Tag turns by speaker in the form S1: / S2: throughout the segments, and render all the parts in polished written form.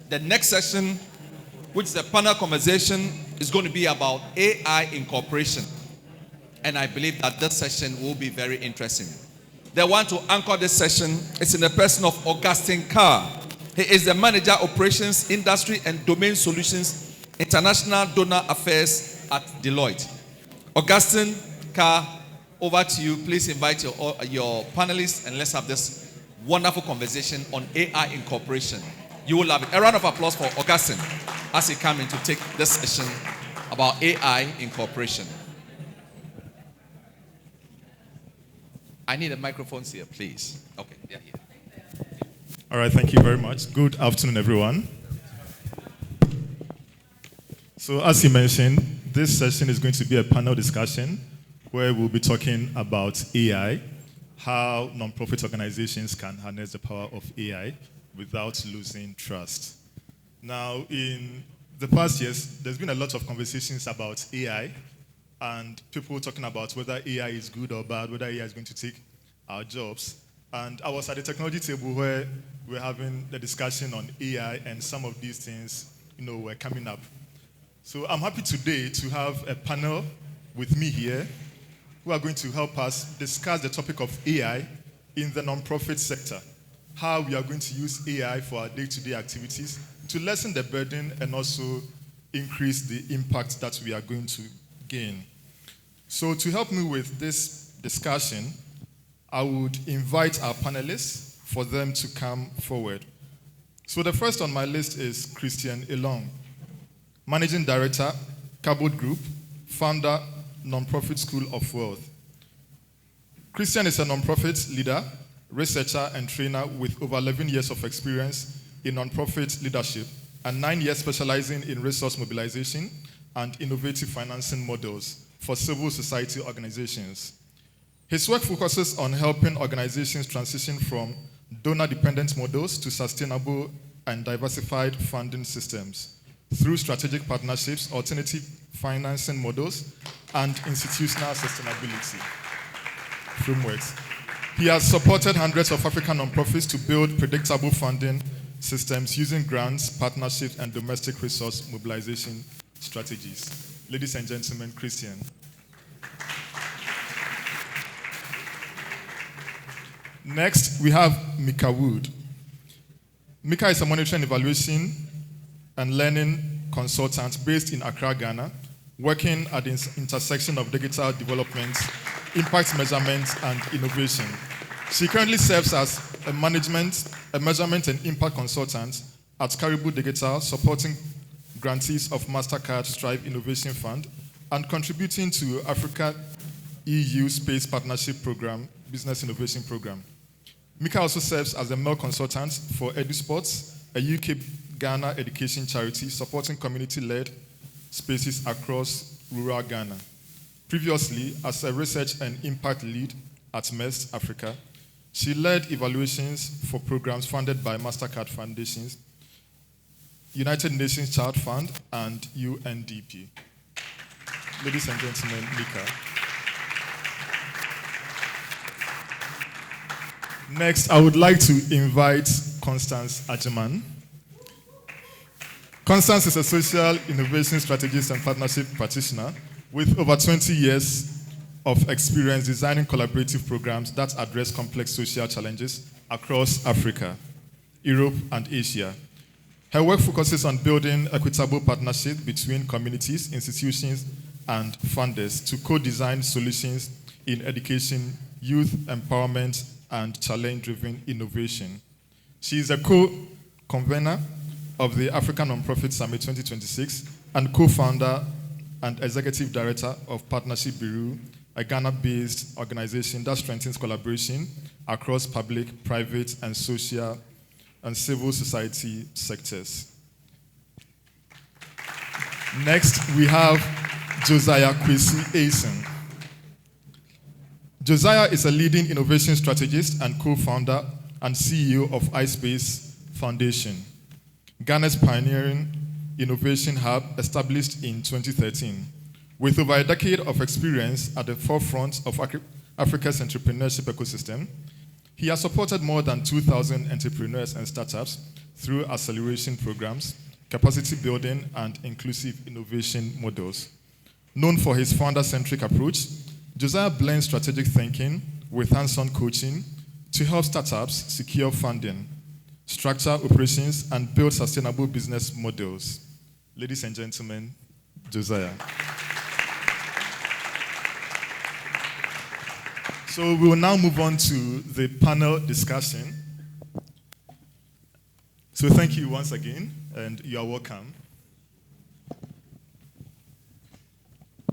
S1: The next session, which is a panel conversation, is going to be about AI incorporation. And I believe that this session will be very interesting. The one to anchor this session is in the person of Augustine Kaah. He is the Manager Operations, Industry and Domain Solutions, International Donor Affairs at Deloitte. Augustine, Kaah, over to you. Please invite your panelists and let's have this wonderful conversation on AI incorporation. You will love it. A round of applause for Augustine as he comes in to take this session about AI incorporation. I need a microphone here, please. Okay, yeah, here.
S2: All right, thank you very much. Good afternoon, everyone. So as you mentioned, this session is going to be a panel discussion where we'll be talking about AI, how nonprofit organizations can harness the power of AI without losing trust. Now, in the past years, there's been a lot of conversations about AI and people talking about whether AI is good or bad, whether AI is going to take our jobs. And I was at the technology table where we're having the discussion on AI and some of these things, were coming up. So I'm happy today to have a panel with me here who are going to help us discuss the topic of AI in the nonprofit sector, how we are going to use AI for our day-to-day activities to lessen the burden and also increase the impact that we are going to gain. So to help me with this discussion, I would invite our panelists for them to come forward. So the first on my list is Christian Elongue, Managing Director, Kabod Group, founder, Nonprofit School of Wealth. Christian is a nonprofit leader, researcher, and trainer with over 11 years of experience in nonprofit leadership and 9 years specializing in resource mobilization and innovative financing models for civil society organizations. His work focuses on helping organizations transition from donor-dependent models to sustainable and diversified funding systems through strategic partnerships, alternative financing models, and institutional sustainability frameworks. He has supported hundreds of African nonprofits to build predictable funding systems using grants, partnerships, and domestic resource mobilization strategies. Ladies and gentlemen, Christian. Next, we have Mica Woode. Mica is a monitoring, evaluation, and learning consultant based in Accra, Ghana, working at the intersection of digital development, impact measurement, and innovation. She currently serves as a measurement and impact consultant at Caribou Digital, supporting grantees of MasterCard Strive Innovation Fund and contributing to Africa EU Space Partnership Program, Business Innovation Program. Mica also serves as a male consultant for EduSports, a UK-Ghana education charity supporting community-led spaces across rural Ghana. Previously, as a research and impact lead at MEST Africa, she led evaluations for programs funded by MasterCard Foundations, United Nations Child Fund, and UNDP. Ladies and gentlemen, Mica. Next, I would like to invite Constance Agyeman. Constance is a social innovation strategist and partnership practitioner with over 20 years of experience designing collaborative programs that address complex social challenges across Africa, Europe, and Asia. Her work focuses on building equitable partnerships between communities, institutions, and funders to co-design solutions in education, youth empowerment, and challenge-driven innovation. She is a co-convener of the African Nonprofit Summit 2026 and co-founder and executive director of Partnership Bureau, a Ghana-based organization that strengthens collaboration across public, private, and social and civil society sectors. Next, we have Josiah Kwesi Eyison. Josiah is a leading innovation strategist and co-founder and CEO of iSpace Foundation, Ghana's pioneering innovation hub established in 2013. With over a decade of experience at the forefront of Africa's entrepreneurship ecosystem, he has supported more than 2,000 entrepreneurs and startups through acceleration programs, capacity building, and inclusive innovation models. Known for his founder-centric approach, Josiah blends strategic thinking with hands-on coaching to help startups secure funding, structure operations, and build sustainable business models. Ladies and gentlemen, Josiah. So we will now move on to the panel discussion. So thank you once again, and you are welcome.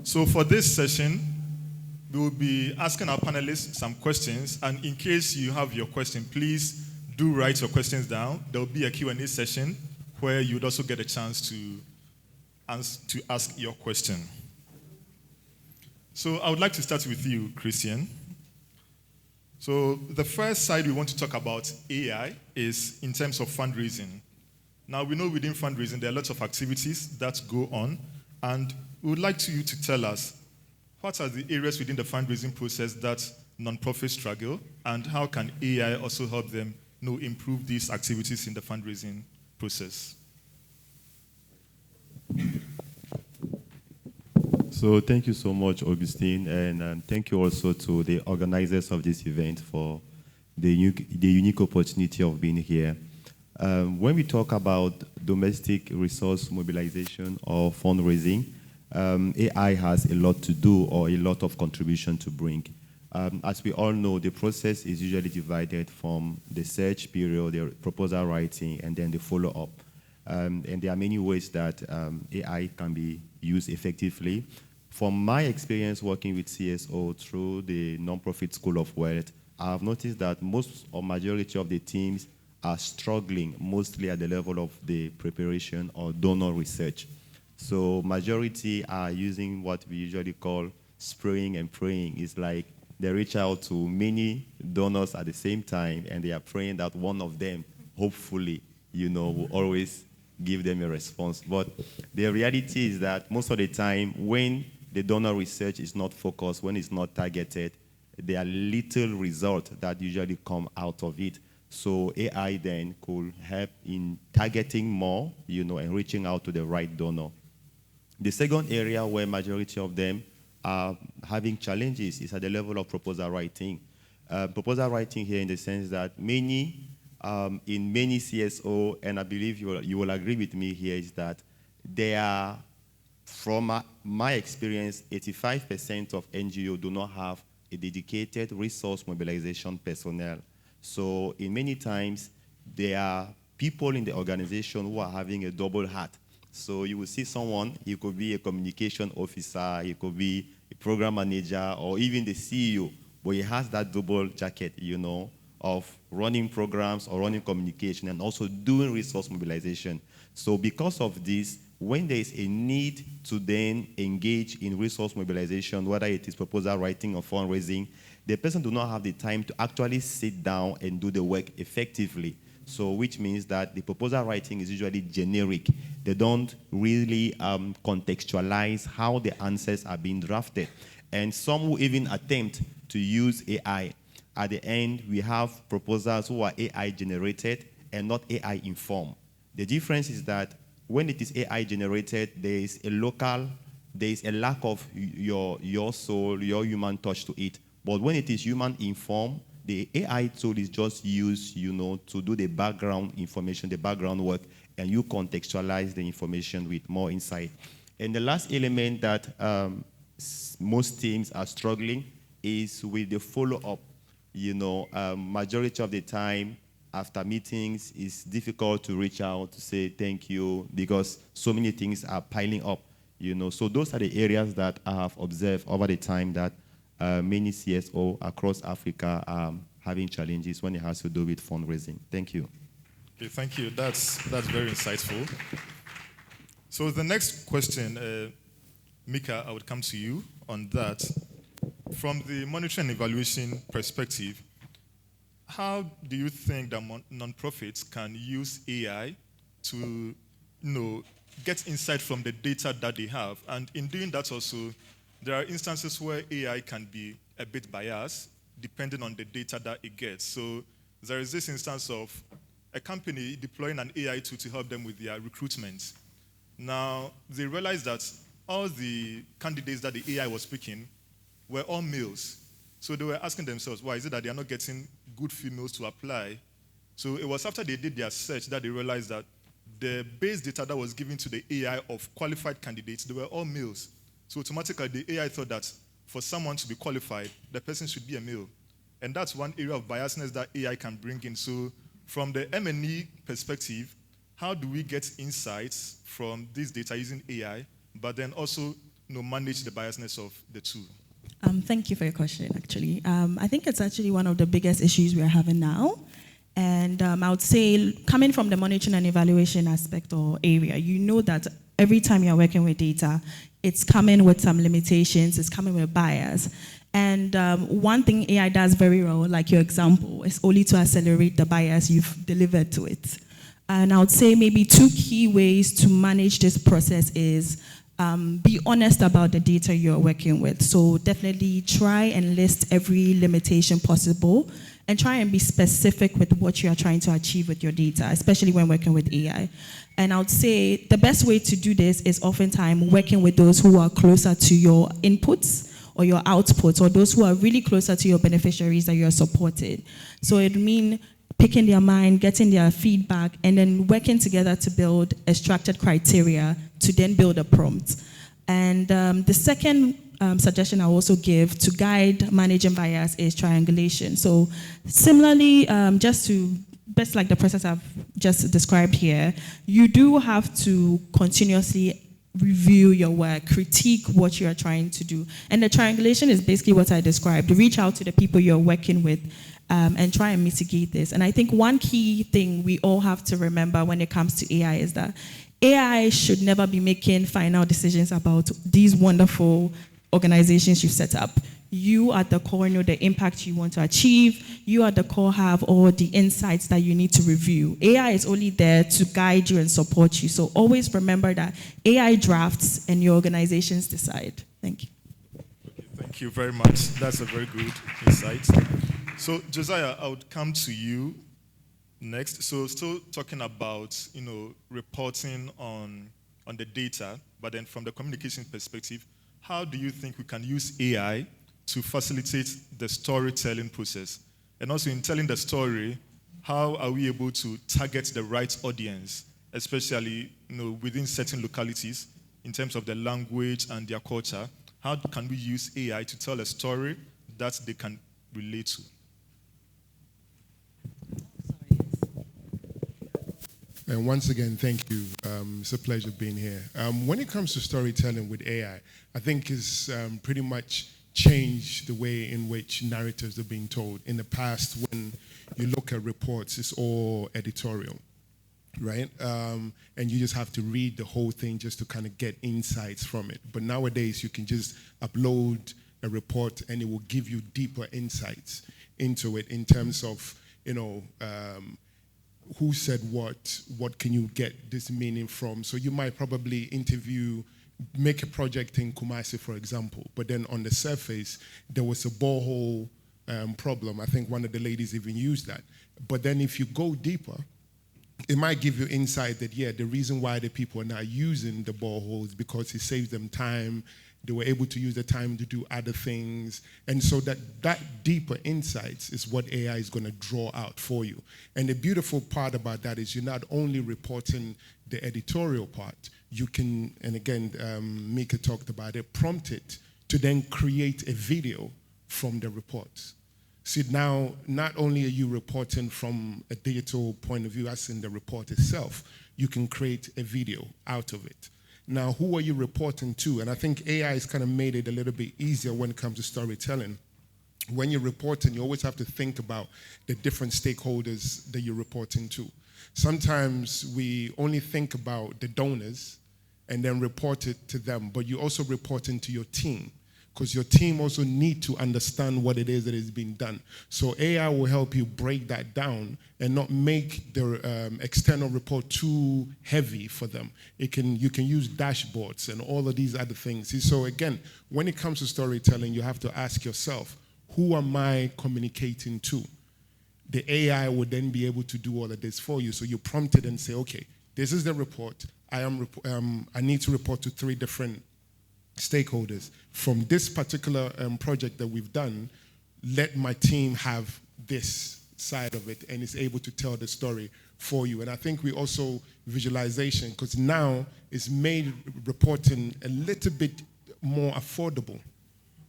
S2: So for this session, we will be asking our panelists some questions, and in case you have your question, please do write your questions down. There will be a Q&A session where you would also get a chance to ask your question. So I would like to start with you, Christian. So the first side we want to talk about AI is in terms of fundraising. Now we know within fundraising there are lots of activities that go on, and we would like you to tell us what are the areas within the fundraising process that nonprofits struggle, and how can AI also help them improve these activities in the fundraising process?
S3: So thank you so much, Augustine, and thank you also to the organizers of this event for the unique opportunity of being here. When we talk about domestic resource mobilization or fundraising, AI has a lot to do or a lot of contribution to bring. As we all know, the process is usually divided from the search period, the proposal writing, and then the follow-up. And there are many ways that AI can be used effectively. From my experience working with CSO through the Nonprofit School of Wealth, I've noticed that most or majority of the teams are struggling mostly at the level of the preparation or donor research. So majority are using what we usually call spraying and praying. It's like they reach out to many donors at the same time, and they are praying that one of them, hopefully, will always give them a response. But the reality is that most of the time, when the donor research is not focused, when it's not targeted, there are little results that usually come out of it. So AI then could help in targeting more, and reaching out to the right donor. The second area where majority of them are having challenges is at the level of proposal writing. Proposal writing here in the sense that in many CSO, and I believe you will agree with me here, is that they are, from my experience, 85% of NGO do not have a dedicated resource mobilization personnel. So in many times, there are people in the organization who are having a double hat. So you will see someone, he could be a communication officer, he could be a program manager, or even the CEO, but he has that double jacket, of running programs or running communication and also doing resource mobilization. So because of this, when there is a need to then engage in resource mobilization, whether it is proposal writing or fundraising, the person do not have the time to actually sit down and do the work effectively. So which means that the proposal writing is usually generic. They don't really contextualize how the answers are being drafted. And some will even attempt to use AI. At the end, we have proposals who are AI generated and not AI informed. The difference is that when it is AI generated, there is a lack of your soul, your human touch to it. But when it is human informed, the AI tool is just used, to do the background information, the background work, and you contextualize the information with more insight. And the last element that most teams are struggling is with the follow-up. Majority of the time, after meetings, it's difficult to reach out to say thank you because so many things are piling up. So those are the areas that I have observed over the time that many CSO across Africa are having challenges when it has to do with fundraising. Thank you.
S2: Okay, thank you. That's very insightful. So the next question, Mica, I would come to you on that. From the monitoring and evaluation perspective, how do you think that nonprofits can use AI to, get insight from the data that they have? And in doing that also, there are instances where AI can be a bit biased depending on the data that it gets. So there is this instance of a company deploying an AI tool to help them with their recruitment. Now, they realized that all the candidates that the AI was picking were all males. So they were asking themselves, why is it that they are not getting good females to apply? So it was after they did their search that they realized that the base data that was given to the AI of qualified candidates, they were all males. So automatically the AI thought that for someone to be qualified, the person should be a male. And that's one area of biasness that AI can bring in. So from the M&E perspective, how do we get insights from this data using AI, but then also manage the biasness of the tool?
S4: Thank you for your question, actually. I think it's actually one of the biggest issues we are having now. And I would say, coming from the monitoring and evaluation aspect or area, you know that every time you're working with data, it's coming with some limitations, it's coming with bias. And one thing AI does very well, like your example, is only to accelerate the bias you've delivered to it. And I would say maybe 2 key ways to manage this process is be honest about the data you're working with. So definitely try and list every limitation possible and try and be specific with what you are trying to achieve with your data, especially when working with AI. And I would say the best way to do this is oftentimes working with those who are closer to your inputs or your outputs, or those who are really closer to your beneficiaries that you're supporting. So it means picking their mind, getting their feedback, and then working together to build a structured criteria to then build a prompt. And the second suggestion I also give to guide managing bias is triangulation. So similarly, best like the process I've just described here, you do have to continuously review your work, critique what you are trying to do. And the triangulation is basically what I described. Reach out to the people you're working with and try and mitigate this. And I think one key thing we all have to remember when it comes to AI is that AI should never be making final decisions about these wonderful organizations you've set up. You at the core know the impact you want to achieve. You at the core have all the insights that you need to review. AI is only there to guide you and support you. So always remember that AI drafts and your organizations decide. Thank you.
S2: Okay, thank you very much. That's a very good insight. So Josiah, I would come to you next. So still talking about reporting on the data, but then from the communication perspective, how do you think we can use AI to facilitate the storytelling process? And also in telling the story, how are we able to target the right audience, especially within certain localities in terms of their language and their culture? How can we use AI to tell a story that they can relate to?
S5: And once again, thank you. It's a pleasure being here. When it comes to storytelling with AI, I think it's pretty much changed the way in which narratives are being told. In the past, when you look at reports, it's all editorial, right? And you just have to read the whole thing just to kind of get insights from it. But nowadays, you can just upload a report and it will give you deeper insights into it in terms of, who said what can you get this meaning from? So you might probably make a project in Kumasi, for example, but then on the surface, there was a borehole problem. I think one of the ladies even used that. But then if you go deeper, it might give you insight that, the reason why the people are not using the borehole is because it saves them time. They were able to use the time to do other things. And so that deeper insights is what AI is going to draw out for you. And the beautiful part about that is you're not only reporting the editorial part, you can, and again, Mica talked about it, prompt it to then create a video from the reports. See, now, not only are you reporting from a digital point of view, as in the report itself, you can create a video out of it. Now, who are you reporting to? And I think AI has kind of made it a little bit easier when it comes to storytelling. When you're reporting, you always have to think about the different stakeholders that you're reporting to. Sometimes we only think about the donors and then report it to them, but you also report into your team, because your team also need to understand what it is that is being done. So AI will help you break that down and not make the external report too heavy for them. You can use dashboards and all of these other things. So again, when it comes to storytelling, you have to ask yourself, who am I communicating to? the AI would then be able to do all of this for you. So you prompt it and say, okay, this is the report. I need to report to 3 different stakeholders. From this particular project that we've done, let my team have this side of it, and it's able to tell the story for you. And I think we also visualization, because now it's made reporting a little bit more affordable,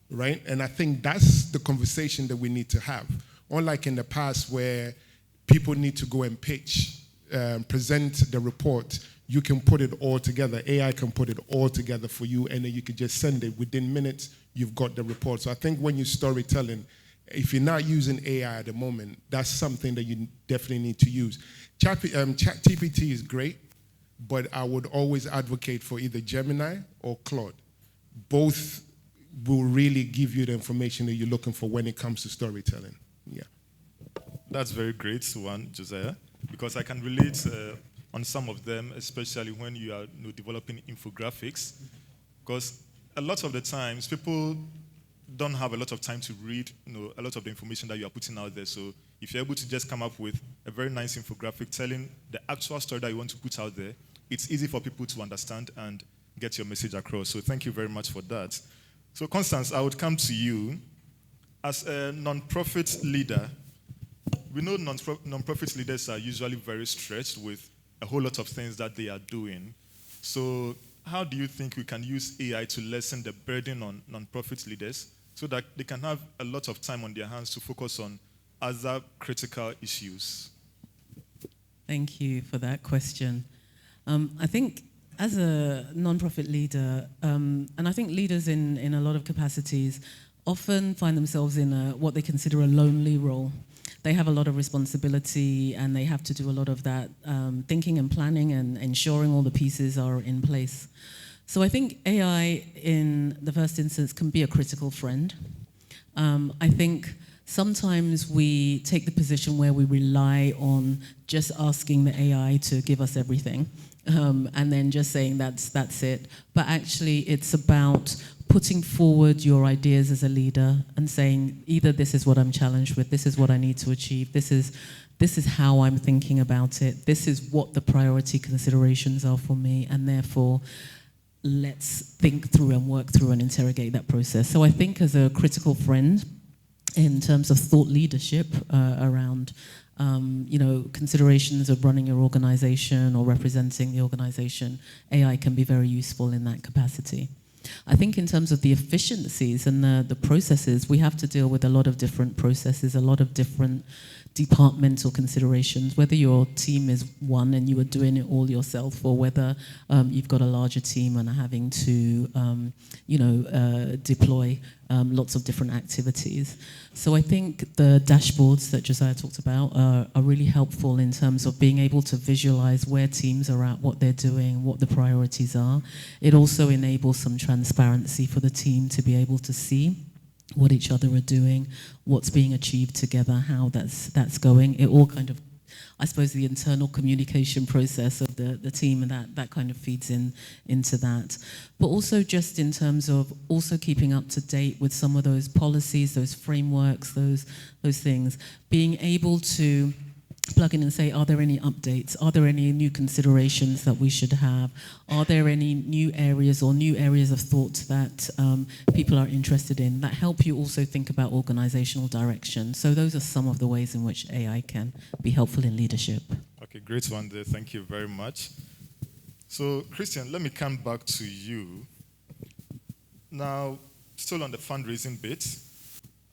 S5: right? And I think that's the conversation that we need to have. Unlike in the past where people need to go and pitch, present the report, you can put it all together. AI can put it all together for you, and then you can just send it. Within minutes, you've got the report. So I think when you're storytelling, if you're not using AI at the moment, that's something that you definitely need to use. ChatGPT is great, but I would always advocate for either Gemini or Claude. Both will really give you the information that you're looking for when it comes to storytelling. Yeah.
S2: That's very great, one, Josiah, because I can relate on some of them, especially when you are developing infographics, because a lot of the times people don't have a lot of time to read a lot of the information that you are putting out there. So if you're able to just come up with a very nice infographic telling the actual story that you want to put out there, it's easy for people to understand and get your message across. So thank you very much for that. So Constance, I would come to you. As a non-profit leader, we know non-profit leaders are usually very stretched with a whole lot of things that they are doing. So how do you think we can use AI to lessen the burden on non-profit leaders so that they can have a lot of time on their hands to focus on other critical issues?
S6: Thank you for that question. I think as a non-profit leader, and I think leaders in a lot of capacities often find themselves in what they consider a lonely role. They have a lot of responsibility and they have to do a lot of that thinking and planning and ensuring all the pieces are in place. So I think AI in the first instance can be a critical friend. I think sometimes we take the position where we rely on just asking the AI to give us everything and then just saying that's it. But actually it's about putting forward your ideas as a leader and saying either this is what I'm challenged with, this is what I need to achieve, this is how I'm thinking about it, this is what the priority considerations are for me, and therefore let's think through and work through and interrogate that process. So I think as a critical friend in terms of thought leadership around considerations of running your organization or representing the organization, AI can be very useful in that capacity. I think in terms of the efficiencies and the processes, we have to deal with a lot of different processes, a lot of different departmental considerations, whether your team is one and you are doing it all yourself, or whether you've got a larger team and are having to deploy lots of different activities. So I think the dashboards that Josiah talked about are really helpful in terms of being able to visualize where teams are at, what they're doing, what the priorities are. It also enables some transparency for the team to be able to see what each other are doing, what's being achieved together, how that's going. It all kind of, I suppose, the internal communication process of the team, and that kind of feeds into that. But also just in terms of also keeping up to date with some of those policies, those frameworks, those things, being able to plug in and say, are there any updates? Are there any new considerations that we should have? Are there any new areas of thought that people are interested in that help you also think about organizational direction? So those are some of the ways in which AI can be helpful in leadership.
S2: Okay, great one there. Thank you very much. So, Christian, let me come back to you. Now, still on the fundraising bit,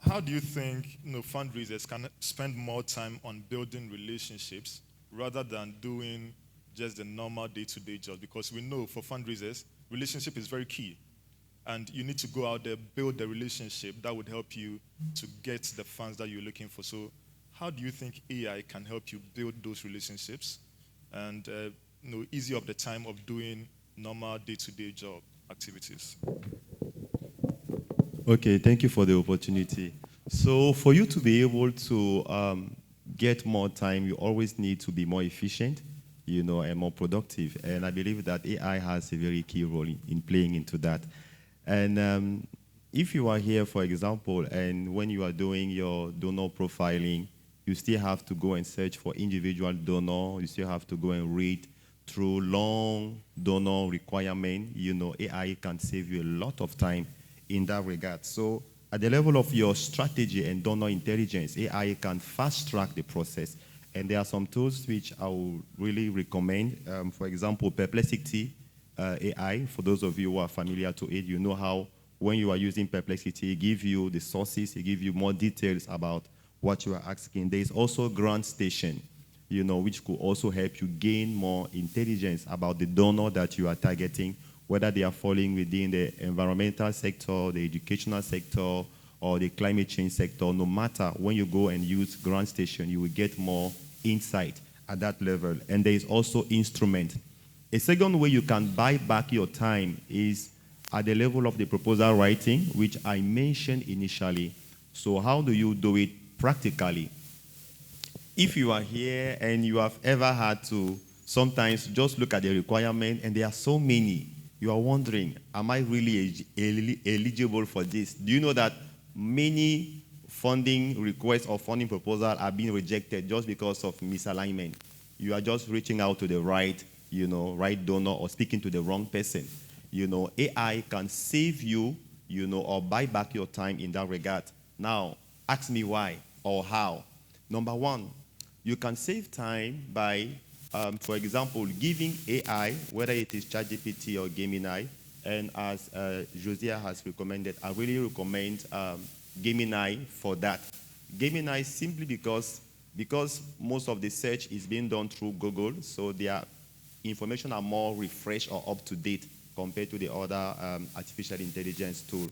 S2: how do you think fundraisers can spend more time on building relationships rather than doing just the normal day-to-day job? Because we know for fundraisers, relationship is very key. And you need to go out there, build the relationship that would help you to get the funds that you're looking for. So how do you think AI can help you build those relationships and ease up the time of doing normal day-to-day job activities?
S3: Okay, thank you for the opportunity. So for you to be able to get more time, you always need to be more efficient, and more productive. And I believe that AI has a very key role in playing into that. And if you are here, for example, and when you are doing your donor profiling, You still have to go and search for individual donor. You still have to go and read through long donor requirement. AI can save you a lot of time in that regard. So at the level of your strategy and donor intelligence, AI can fast track the process. And there are some tools which I will really recommend. For example, Perplexity AI. For those of you who are familiar to it, you know how when you are using Perplexity, it gives you the sources, it gives you more details about what you are asking. There is also Grant Station, which could also help you gain more intelligence about the donor that you are targeting, whether they are falling within the environmental sector, the educational sector, or the climate change sector. No matter, when you go and use Grant Station, you will get more insight at that level. And there is also Instrument. A second way you can buy back your time is at the level of the proposal writing, which I mentioned initially. So how do you do it practically? If you are here and you have ever had to sometimes just look at the requirement, and there are so many, you are wondering, am I really eligible for this? Do you know that many funding requests or funding proposals are being rejected just because of misalignment? You are just reaching out to the right donor or speaking to the wrong person. AI can save you, or buy back your time in that regard. Now, ask me why or how. Number one, you can save time by, for example, giving AI, whether it is ChatGPT or Gemini, and as Josiah has recommended, I really recommend Gemini for that. Gemini simply because most of the search is being done through Google, so their information are more refreshed or up to date compared to the other artificial intelligence tool.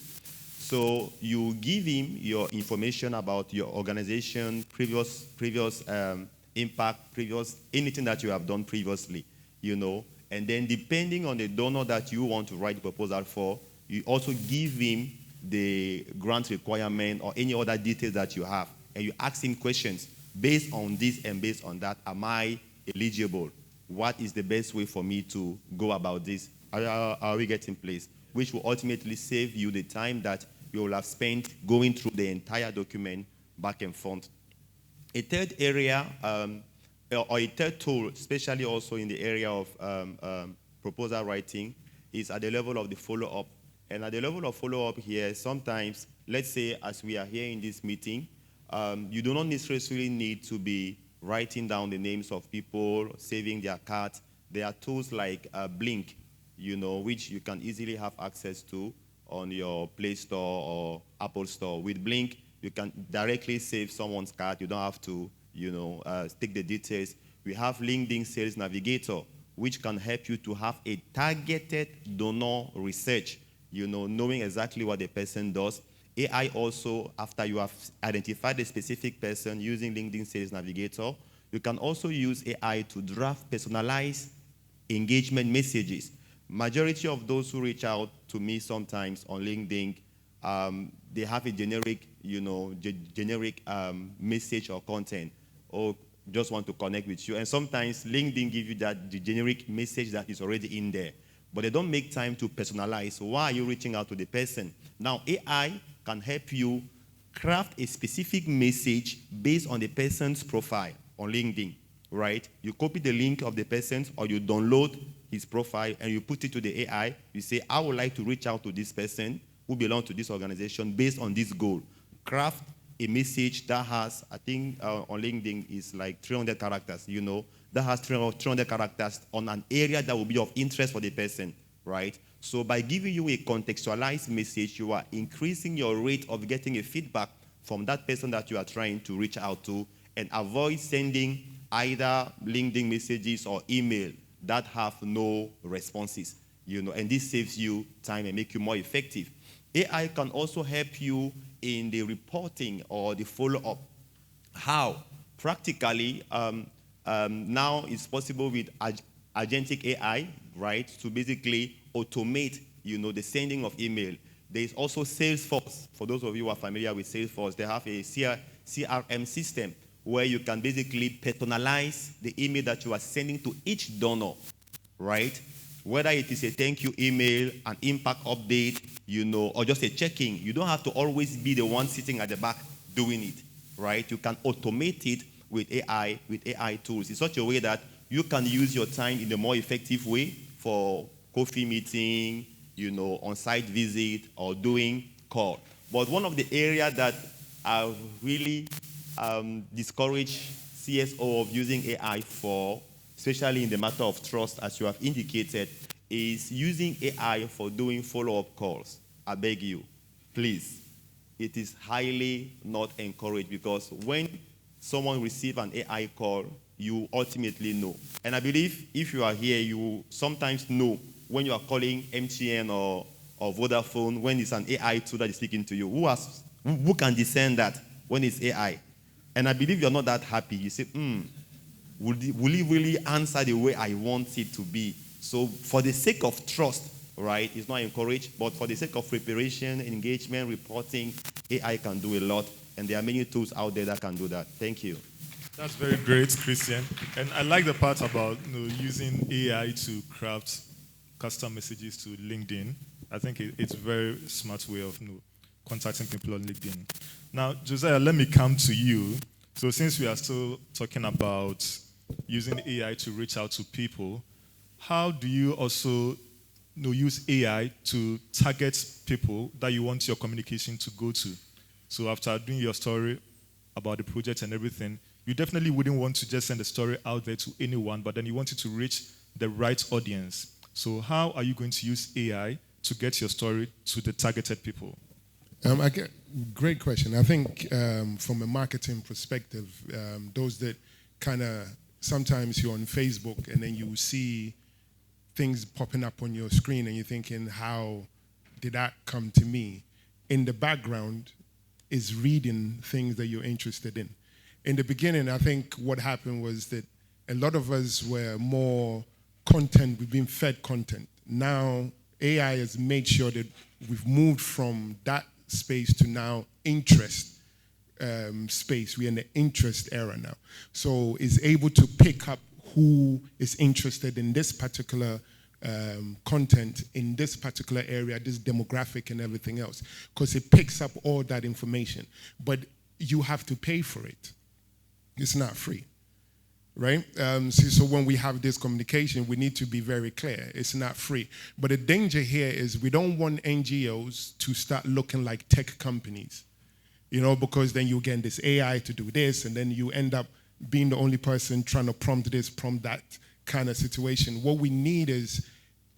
S3: So you give him your information about your organization, previous impact, anything that you have done previously, and then depending on the donor that you want to write the proposal for, you also give him the grant requirement or any other details that you have, and you ask him questions based on this and based on that. Am I eligible? What is the best way for me to go about this? Are we getting place? Which will ultimately save you the time that you will have spent going through the entire document back and forth. A third area, or a third tool, especially also in the area of proposal writing, is at the level of the follow-up. And at the level of follow-up here, sometimes, let's say as we are here in this meeting, you do not necessarily need to be writing down the names of people, saving their cards. There are tools like Blink, which you can easily have access to on your Play Store or Apple Store. With Blink, you can directly save someone's card. You don't have to, take the details. We have LinkedIn Sales Navigator, which can help you to have a targeted donor research, knowing exactly what the person does. AI also, after you have identified a specific person using LinkedIn Sales Navigator, you can also use AI to draft personalized engagement messages. Majority of those who reach out to me sometimes on LinkedIn, they have a generic, message or content, or just want to connect with you. And sometimes LinkedIn gives you the generic message that is already in there, but they don't make time to personalize. Why are you reaching out to the person? Now, AI can help you craft a specific message based on the person's profile on LinkedIn, right? You copy the link of the person, or you download his profile and you put it to the AI. You say, I would like to reach out to this person who belongs to this organization based on this goal. Craft a message that has, I think on LinkedIn is like 300 characters, that has 300 characters on an area that will be of interest for the person, right? So by giving you a contextualized message, you are increasing your rate of getting a feedback from that person that you are trying to reach out to, and avoid sending either LinkedIn messages or email that have no responses, and this saves you time and make you more effective. AI can also help you in the reporting or the follow-up. How? Practically, now it's possible with agentic AI, right, to basically automate, the sending of email. There is also Salesforce. For those of you who are familiar with Salesforce, they have a CRM system where you can basically personalize the email that you are sending to each donor, right? Whether it is a thank you email, an impact update, or just a check-in. You don't have to always be the one sitting at the back doing it, right? You can automate it with AI tools in such a way that you can use your time in a more effective way for coffee meeting, on-site visit, or doing call. But one of the areas that I really discourage CSO of using AI for, especially in the matter of trust, as you have indicated, is using AI for doing follow-up calls. I beg you, please. It is highly not encouraged, because when someone receives an AI call, you ultimately know. And I believe if you are here, you sometimes know when you are calling MTN or Vodafone, when it's an AI tool that is speaking to you. Who can discern that when it's AI? And I believe you're not that happy. You say, will it really answer the way I want it to be? So for the sake of trust, right, it's not encouraged, but for the sake of preparation, engagement, reporting, AI can do a lot, and there are many tools out there that can do that. Thank you.
S2: That's very great, Christian. And I like the part about using AI to craft custom messages to LinkedIn. I think it's a very smart way of contacting people on LinkedIn. Now, Josiah, let me come to you. So since we are still talking about using AI to reach out to people, how do you also use AI to target people that you want your communication to go to? So after doing your story about the project and everything, you definitely wouldn't want to just send a story out there to anyone, but then you want it to reach the right audience. So how are you going to use AI to get your story to the targeted people?
S5: Great question. I think from a marketing perspective, those that kind of, sometimes you're on Facebook and then you see things popping up on your screen and you're thinking, how did that come to me? In the background is reading things that you're interested in. In the beginning, I think what happened was that a lot of us were more content, we've been fed content. Now, AI has made sure that we've moved from that space to now interest space. We're in the interest era now. So it's able to pick up who is interested in this particular content, in this particular area, this demographic and everything else, because it picks up all that information. But you have to pay for it. It's not free, right? So when we have this communication, we need to be very clear. It's not free. But the danger here is we don't want NGOs to start looking like tech companies, because then you get this AI to do this, and then you end up being the only person trying to prompt this, prompt that kind of situation. What we need is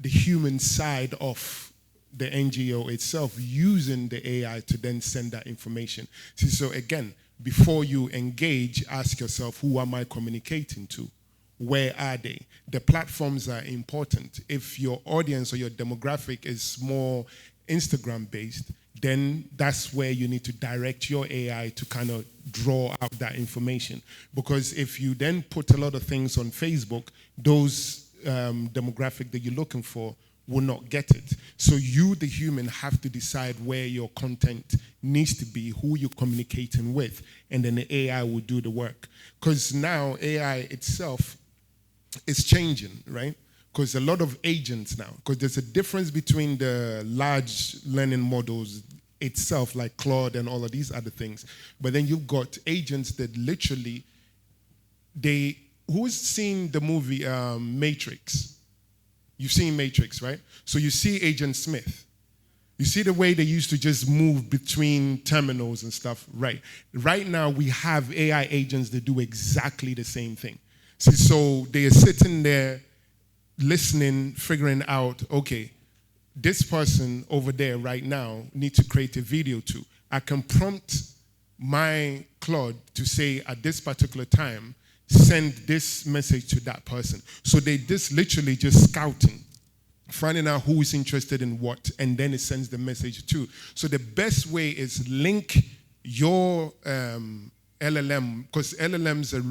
S5: the human side of the NGO itself using the AI to then send that information. So again, before you engage, ask yourself, who am I communicating to? Where are they? The platforms are important. If your audience or your demographic is more Instagram-based, then that's where you need to direct your AI to kind of draw out that information. Because if you then put a lot of things on Facebook, those demographic that you're looking for will not get it. So you, the human, have to decide where your content needs to be, who you're communicating with, and then the AI will do the work. Because now AI itself is changing, right? Because a lot of agents now, because there's a difference between the large learning models itself, like Claude and all of these other things, but then you've got agents that literally, who's seen the movie Matrix? You've seen Matrix, right? So you see Agent Smith. You see the way they used to just move between terminals and stuff, right? Right now we have AI agents that do exactly the same thing. So they are sitting there listening, figuring out, okay, this person over there right now needs to create a video too. I can prompt my Claude to say at this particular time, send this message to that person. So they literally just scouting, finding out who is interested in what, and then it sends the message to. So the best way is link your LLM, because LLMs are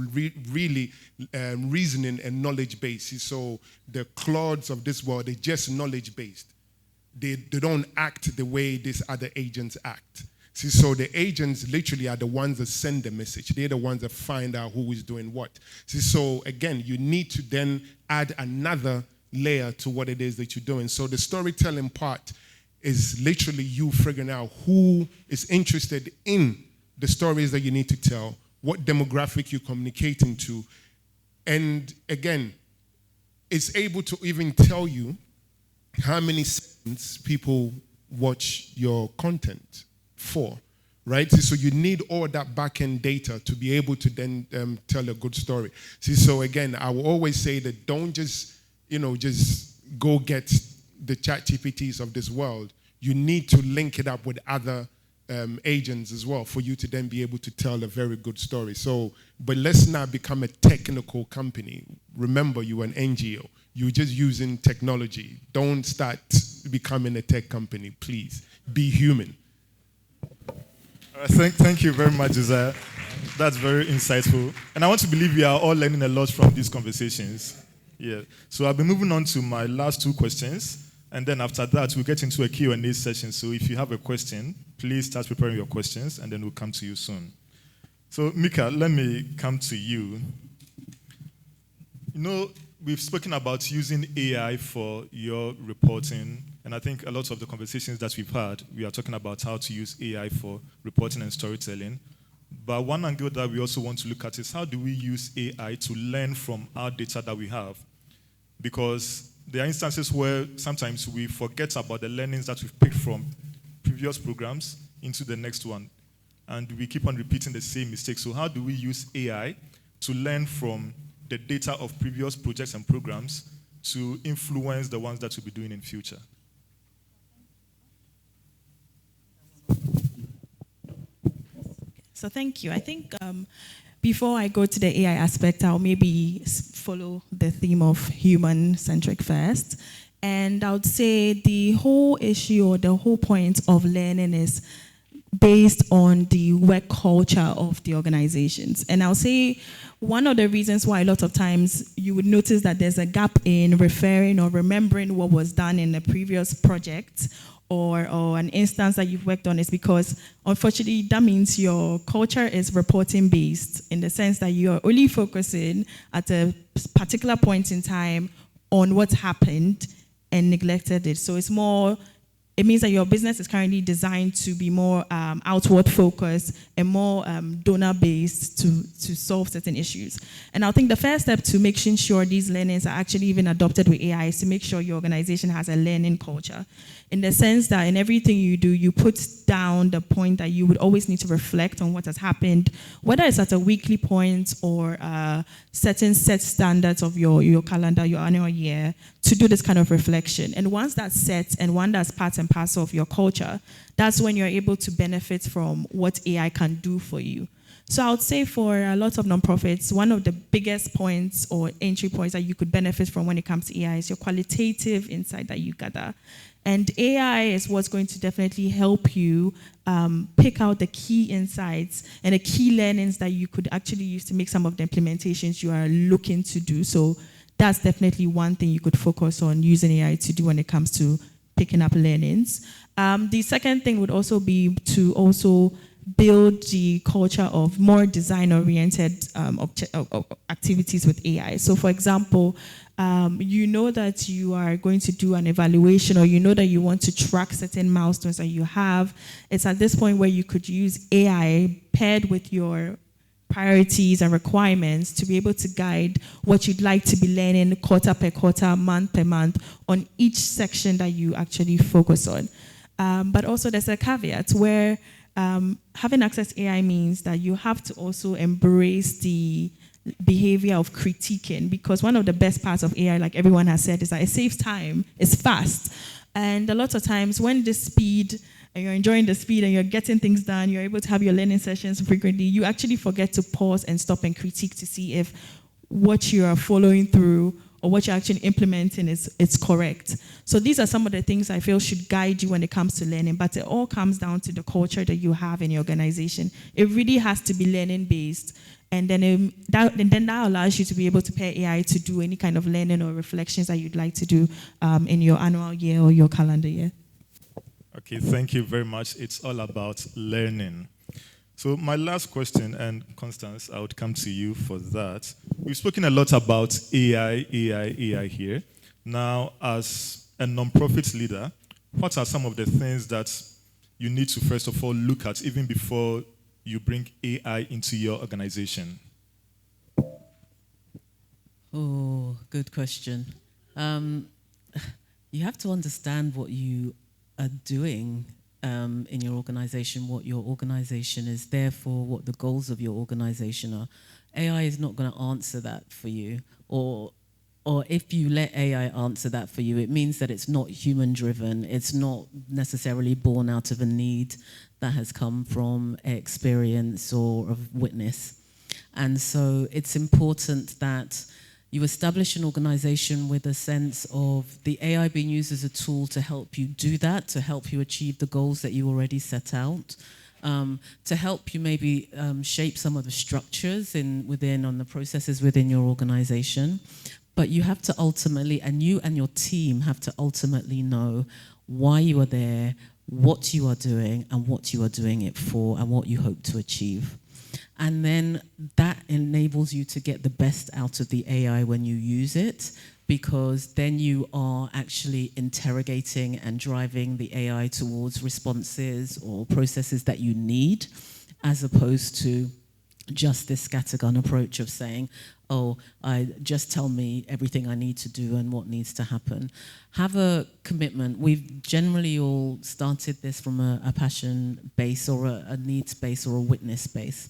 S5: really reasoning and knowledge-based. So the Claudes of this world, they're just knowledge-based. They don't act the way these other agents act. So the agents literally are the ones that send the message. They're the ones that find out who is doing what. So again, you need to then add another layer to what it is that you're doing. So the storytelling part is literally you figuring out who is interested in the stories that you need to tell, what demographic you're communicating to, and again, it's able to even tell you how many seconds people watch your content for, right? So you need all that back-end data to be able to then tell a good story. See, so again, I will always say that don't just, just go get the ChatGPTs of this world. You need to link it up with other agents as well for you to then be able to tell a very good story. So, but let's not become a technical company. Remember, you're an NGO. You're just using technology. Don't start becoming a tech company, please. Be human.
S2: Thank you very much, Josiah. That's very insightful. And I want to believe we are all learning a lot from these conversations. Yeah. So I'll be moving on to my last two questions. And then after that, we'll get into a Q&A session. So if you have a question, please start preparing your questions, and then we'll come to you soon. So Mica, let me come to you. We've spoken about using AI for your reporting, and I think a lot of the conversations that we've had, we are talking about how to use AI for reporting and storytelling. But one angle that we also want to look at is how do we use AI to learn from our data that we have? Because there are instances where sometimes we forget about the learnings that we've picked from previous programs into the next one, and we keep on repeating the same mistakes. So how do we use AI to learn from the data of previous projects and programs to influence the ones that we'll be doing in future?
S4: So thank you. I think before I go to the AI aspect, I'll maybe follow the theme of human-centric first. And I would say the whole issue or the whole point of learning is based on the work culture of the organizations. And I'll say one of the reasons why a lot of times you would notice that there's a gap in referring or remembering what was done in a previous project or an instance that you've worked on is because, unfortunately, that means your culture is reporting based in the sense that you're only focusing at a particular point in time on what happened and neglected it. So it means that your business is currently designed to be more outward focused and more donor based to solve certain issues. And I think the first step to making sure these learnings are actually even adopted with AI is to make sure your organization has a learning culture, in the sense that in everything you do, you put down the point that you would always need to reflect on what has happened, whether it's at a weekly point or certain set standards of your calendar, your annual year, to do this kind of reflection. And once that's set and one that's part and parcel of your culture, that's when you're able to benefit from what AI can do for you. So I would say for a lot of nonprofits, one of the biggest points or entry points that you could benefit from when it comes to AI is your qualitative insight that you gather. And AI is what's going to definitely help you pick out the key insights and the key learnings that you could actually use to make some of the implementations you are looking to do. So that's definitely one thing you could focus on using AI to do when it comes to picking up learnings. The second thing would also be to also build the culture of more design-oriented activities with AI. So for example, you know that you are going to do an evaluation, or you know that you want to track certain milestones that you have. It's at this point where you could use AI paired with your priorities and requirements to be able to guide what you'd like to be learning quarter per quarter, month per month on each section that you actually focus on. But also there's a caveat where having access to AI means that you have to also embrace the behavior of critiquing, because one of the best parts of AI, like everyone has said, is that it saves time, it's fast. And a lot of times when the speed, and you're enjoying the speed and you're getting things done, you're able to have your learning sessions frequently, you actually forget to pause and stop and critique to see if what you are following through or what you're actually implementing is correct. So these are some of the things I feel should guide you when it comes to learning, but it all comes down to the culture that you have in your organization. It really has to be learning based, and then that allows you to be able to pair AI to do any kind of learning or reflections that you'd like to do in your annual year or your calendar year.
S2: Okay, thank you very much. It's all about learning. So my last question, and Constance, I would come to you for that. We've spoken a lot about AI here. Now, as a nonprofit leader, what are some of the things that you need to first of all look at even before you bring AI into your organization?
S6: Oh, good question. You have to understand what you are doing in your organization, what your organization is there for, what the goals of your organization are. AI is not going to answer that for you, or if you let AI answer that for you, it means that it's not human-driven. It's not necessarily born out of a need that has come from experience or of witness. And so it's important that you establish an organization with a sense of the AI being used as a tool to help you do that, to help you achieve the goals that you already set out, to help you maybe shape some of the structures on the processes within your organization. But you have to ultimately, and you and your team have to ultimately know why you are there, what you are doing, and what you are doing it for, and what you hope to achieve. And then that enables you to get the best out of the AI when you use it, because then you are actually interrogating and driving the AI towards responses or processes that you need, as opposed to just this scattergun approach of saying, oh, just tell me everything I need to do and what needs to happen. Have a commitment. We've generally all started this from a passion base or a needs base or a witness base.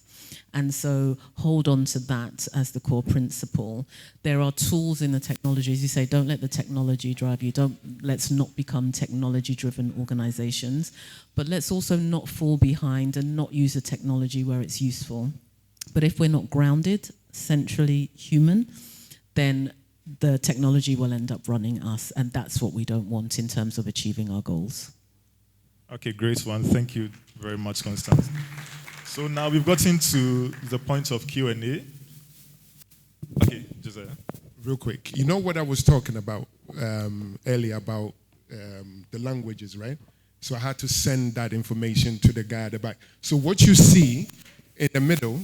S6: And so hold on to that as the core principle. There are tools in the technology. As you say, don't let the technology drive you. Let's not become technology-driven organizations. But let's also not fall behind and not use the technology where it's useful. But if we're not grounded, centrally human, then the technology will end up running us, and that's what we don't want in terms of achieving our goals.
S2: Okay, great one. Thank you very much, Constance. So now we've gotten to the point of Q&A. Okay, Josiah.
S5: Real quick, you know what I was talking about earlier about the languages, right? So I had to send that information to the guy at the back. So what you see in the middle,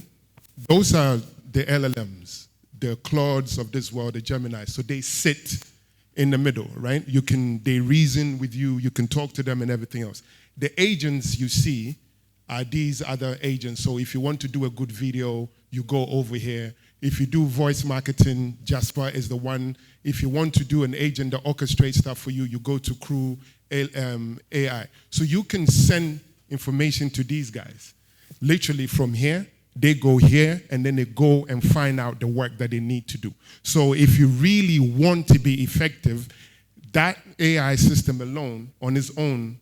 S5: those are the LLMs, the Claudes of this world, the Gemini. So they sit in the middle, right? They reason with you, you can talk to them and everything else. The agents you see are these other agents. So if you want to do a good video, you go over here. If you do voice marketing, Jasper is the one. If you want to do an agent that orchestrates stuff for you, you go to Crew AI. So you can send information to these guys. Literally from here, they go here, and then they go and find out the work that they need to do. So if you really want to be effective, that AI system alone, on its own,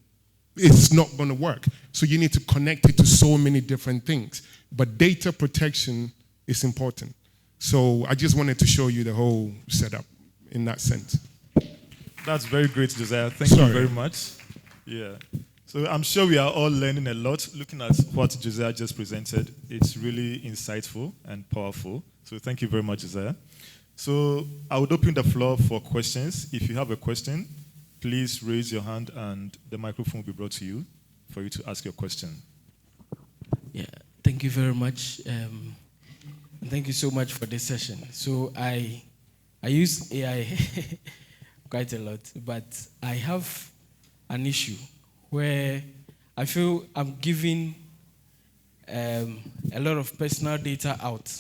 S5: it's not going to work. So you need to connect it to so many different things. But data protection is important. So I just wanted to show you the whole setup in that sense.
S2: That's very great, Josiah. Thank you very much. Yeah. So I'm sure we are all learning a lot. Looking at what Josiah just presented, it's really insightful and powerful. So thank you very much, Josiah. So I would open the floor for questions. If you have a question, please raise your hand and the microphone will be brought to you for you to ask your question.
S7: Yeah, thank you very much. And thank you so much for this session. So I use AI quite a lot, but I have an issue where I feel I'm giving a lot of personal data out,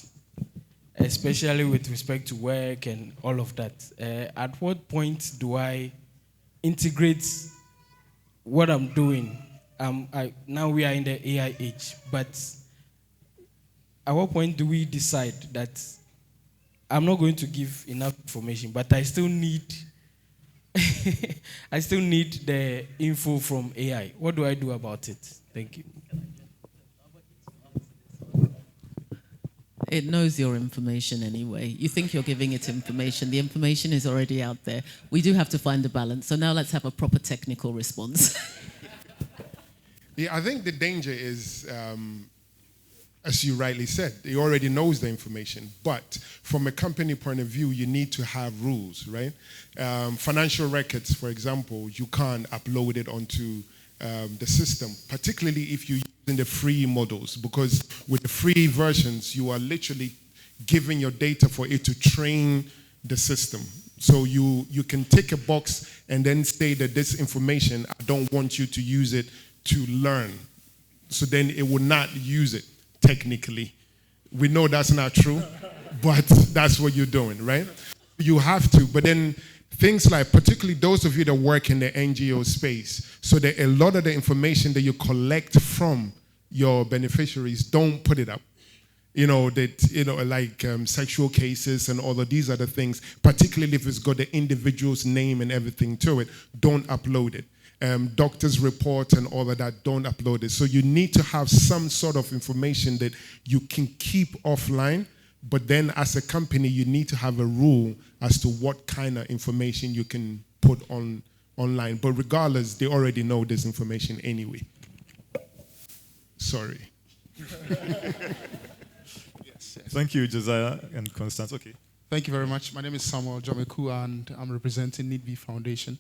S7: especially with respect to work and all of that. At what point do I integrate what I'm doing? Now we are in the AI age, but at what point do we decide that I'm not going to give enough information, but I still need the info from AI? What do I do about it? Thank you.
S6: It knows your information anyway. You think you're giving it information. The information is already out there. We do have to find a balance. So now let's have a proper technical response.
S5: Yeah, I think the danger is, as you rightly said, it already knows the information. But from a company point of view, you need to have rules, right? Financial records, for example, you can't upload it onto the system, particularly if you're using the free models, because with the free versions, you are literally giving your data for it to train the system. So you can tick a box and then say that this information, I don't want you to use it to learn. So then it will not use it. technically. We know that's not true, but that's what you're doing, right? You have to, but then things like, particularly those of you that work in the NGO space, so that a lot of the information that you collect from your beneficiaries, don't put it up. Like sexual cases and all of these other things, particularly if it's got the individual's name and everything to it, don't upload it. Doctor's report and all of that, don't upload it. So you need to have some sort of information that you can keep offline, but then as a company, you need to have a rule as to what kind of information you can put online. But regardless, they already know this information anyway. Sorry.
S2: Yes. Thank you, Josiah and Constance. Okay.
S8: Thank you very much. My name is Samuel Jomeku, and I'm representing NIDB Foundation.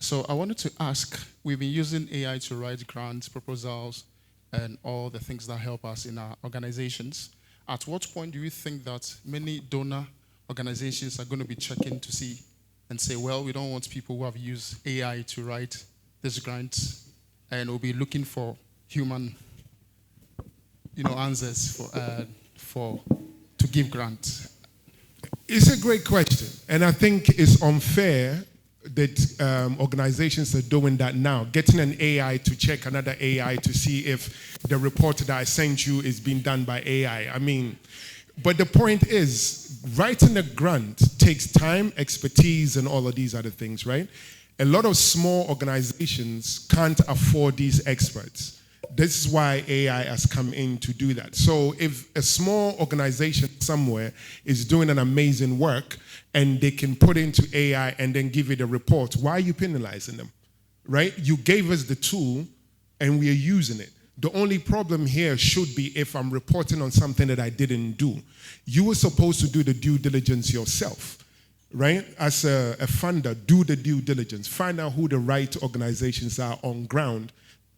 S8: So I wanted to ask, we've been using AI to write grants, proposals, and all the things that help us in our organizations. At what point do you think that many donor organizations are going to be checking to see and say, well, we don't want people who have used AI to write this grant, and we'll be looking for human, answers to give grants?
S5: It's a great question, and I think it's unfair that organizations are doing that now, getting an AI to check another AI to see if the report that I sent you is being done by AI. But the point is, writing a grant takes time, expertise, and all of these other things, right? A lot of small organizations can't afford these experts. This is why AI has come in to do that. So if a small organization somewhere is doing an amazing work and they can put into AI and then give it a report, why are you penalizing them, right? You gave us the tool and we are using it. The only problem here should be if I'm reporting on something that I didn't do. You were supposed to do the due diligence yourself, right? As a funder, do the due diligence. Find out who the right organizations are on ground.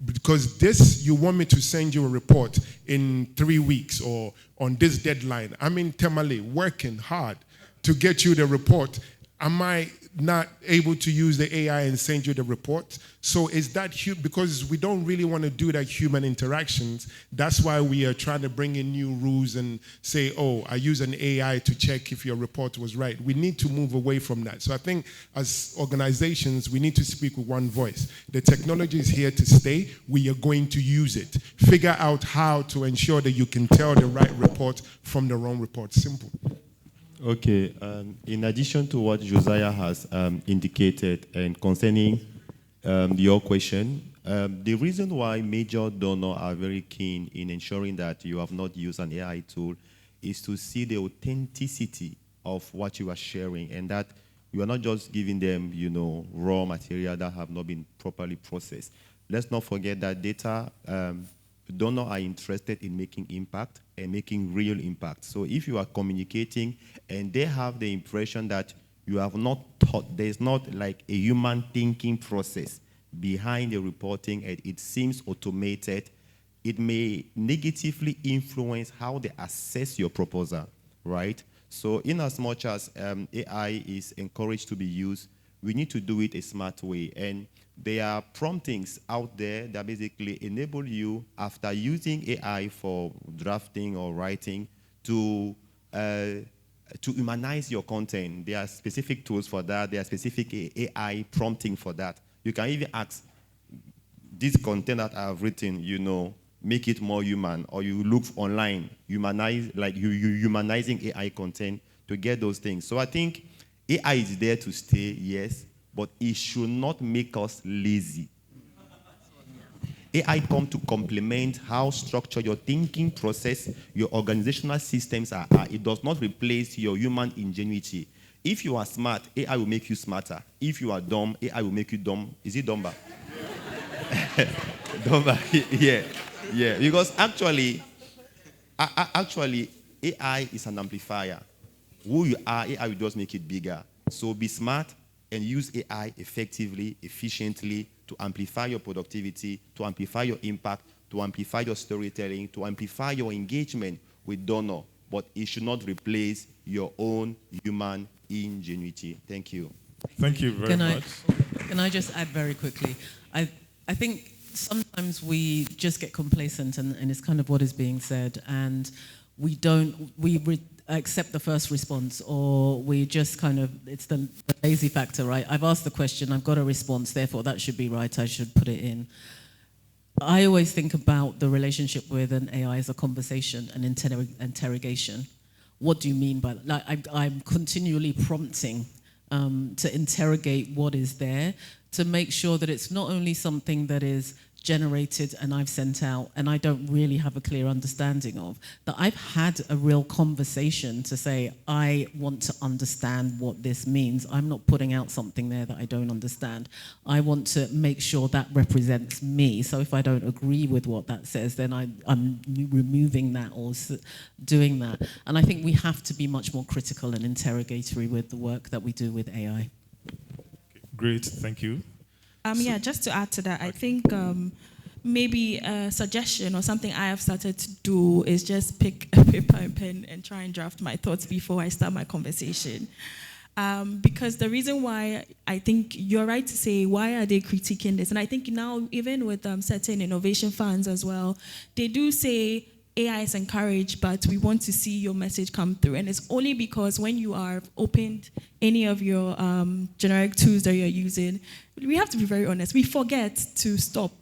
S5: Because this, you want me to send you a report in 3 weeks or on this deadline. I'm in Tamale working hard to get you the report. Am I not able to use the AI and send you the report? So is that because we don't really want to do that human interactions. That's why we are trying to bring in new rules and say, oh, I use an AI to check if your report was right. We need to move away from that. So I think as organizations, we need to speak with one voice. The technology is here to stay. We are going to use it. Figure out how to ensure that you can tell the right report from the wrong report. Simple.
S3: Okay, in addition to what Josiah has indicated and concerning your question, the reason why major donors are very keen in ensuring that you have not used an AI tool is to see the authenticity of what you are sharing and that you are not just giving them, raw material that have not been properly processed. Let's not forget that data donors are interested in making impact and making real impact. So if you are communicating and they have the impression that you have not thought, there's not like a human thinking process behind the reporting and it seems automated, it may negatively influence how they assess your proposal, right? So in as much as AI is encouraged to be used, we need to do it a smart way. And there are promptings out there that basically enable you, after using AI for drafting or writing, to humanize your content. There are specific tools for that. There are specific AI prompting for that. You can even ask, this content that I've written, make it more human, or you look online, humanizing AI content to get those things. So I think AI is there to stay, yes, but it should not make us lazy. AI come to complement how structured your thinking process, your organizational systems are. It does not replace your human ingenuity. If you are smart, AI will make you smarter. If you are dumb, AI will make you dumb. Is it dumber? Dumber, yeah. Because actually, AI is an amplifier. Who you are, AI will just make it bigger. So be smart and use AI effectively, efficiently to amplify your productivity, to amplify your impact, to amplify your storytelling, to amplify your engagement with donor. But it should not replace your own human ingenuity. Thank you.
S2: Thank you very much.
S6: Can I just add very quickly? I think sometimes we just get complacent, and it's kind of what is being said, and we accept the first response, or we just kind of, it's the lazy factor, right? I've asked the question, I've got a response, therefore that should be right, I should put it in. I always think about the relationship with an AI as a conversation, an interrogation. What do you mean by that? Like, I'm continually prompting to interrogate what is there, to make sure that it's not only something that is generated and I've sent out and I don't really have a clear understanding of, that I've had a real conversation to say, I want to understand what this means. I'm not putting out something there that I don't understand. I want to make sure that represents me. So if I don't agree with what that says, then I'm removing that or doing that. And I think we have to be much more critical and interrogatory with the work that we do with AI.
S2: Great, thank you.
S4: Yeah, just to add to that, I think maybe a suggestion or something I have started to do is just pick a paper and pen and try and draft my thoughts before I start my conversation. Because the reason why I think you're right to say, why are they critiquing this? And I think now, even with certain innovation funds as well, they do say AI is encouraged, but we want to see your message come through. And it's only because when you are opened any of your generic tools that you're using, we have to be very honest. We forget to stop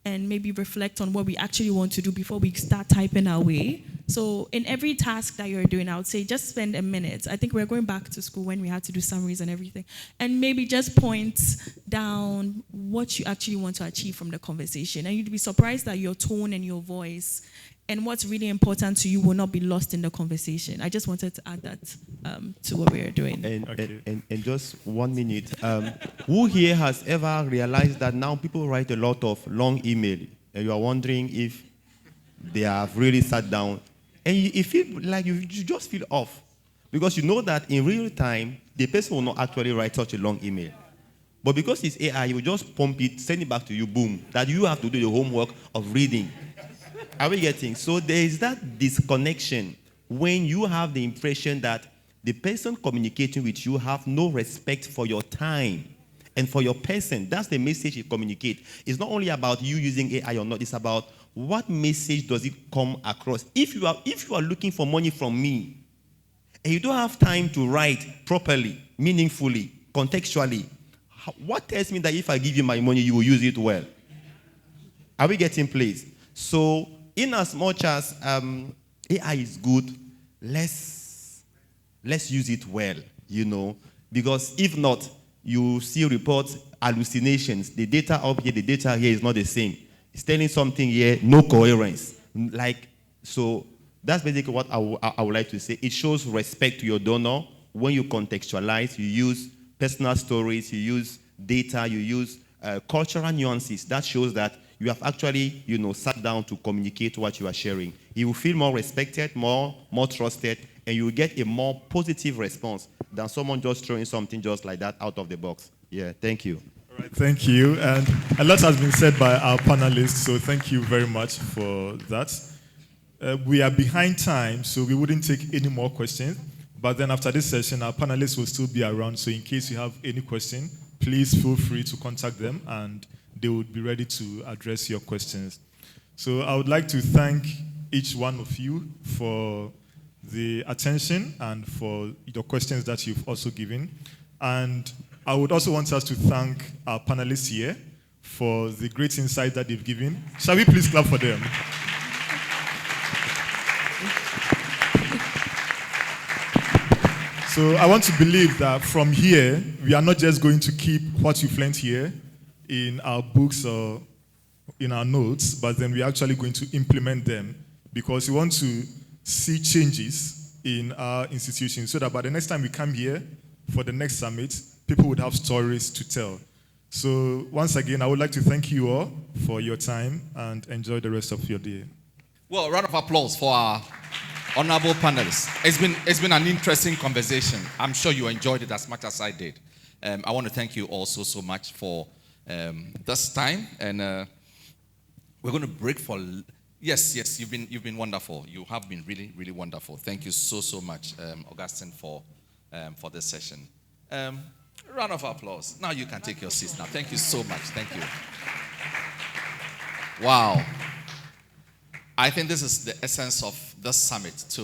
S4: and maybe reflect on what we actually want to do before we start typing our way. So in every task that you're doing, I would say just spend a minute. I think we're going back to school when we had to do summaries and everything. And maybe just point down what you actually want to achieve from the conversation. And you'd be surprised that your tone and your voice and what's really important to you will not be lost in the conversation. I just wanted to add that to what we are doing.
S3: And just 1 minute. Who here has ever realized that now people write a lot of long email, and you are wondering if they have really sat down, and you feel like you just feel off, because you know that in real time, the person will not actually write such a long email. But because it's AI, you will just pump it, send it back to you, boom, that you have to do the homework of reading. Are we getting? So there is that disconnection when you have the impression that the person communicating with you have no respect for your time and for your person. That's the message you communicate. It's not only about you using AI or not. It's about what message does it come across. If you are looking for money from me and you don't have time to write properly, meaningfully, contextually, what tells me that if I give you my money, you will use it well? Are we getting place? So in as much as AI is good, let's use it well, because if not, you see reports, hallucinations. The data up here, the data here is not the same. It's telling something here, no coherence. So that's basically what I would like to say. It shows respect to your donor when you contextualize, you use personal stories, you use data, you use cultural nuances. That shows that you have actually, sat down to communicate what you are sharing. You will feel more respected, more trusted, and you will get a more positive response than someone just throwing something just like that out of the box. Yeah, thank you.
S2: All right, thank you. And a lot has been said by our panelists, so thank you very much for that. We are behind time, so we wouldn't take any more questions. But then after this session, our panelists will still be around, so in case you have any question, please feel free to contact them, and they would be ready to address your questions. So I would like to thank each one of you for the attention and for your questions that you've also given. And I would also want us to thank our panelists here for the great insight that they've given. Shall we please clap for them? So I want to believe that from here, we are not just going to keep what you've learned here in our books or in our notes, but then we're actually going to implement them, because we want to see changes in our institution so that by the next time we come here for the next summit, people would have stories to tell. So once again, I would like to thank you all for your time and enjoy the rest of your day.
S1: Well, a round of applause for our honorable panelists. It's been an interesting conversation. I'm sure you enjoyed it as much as I did. I want to thank you all so much for this time, and we're going to break for. Yes, you've been wonderful. You have been really, really wonderful. Thank you so much, Augustine, for this session. Round of applause. Now you can take your seats. Now, thank you so much. Thank you. Wow. I think this is the essence of this summit, to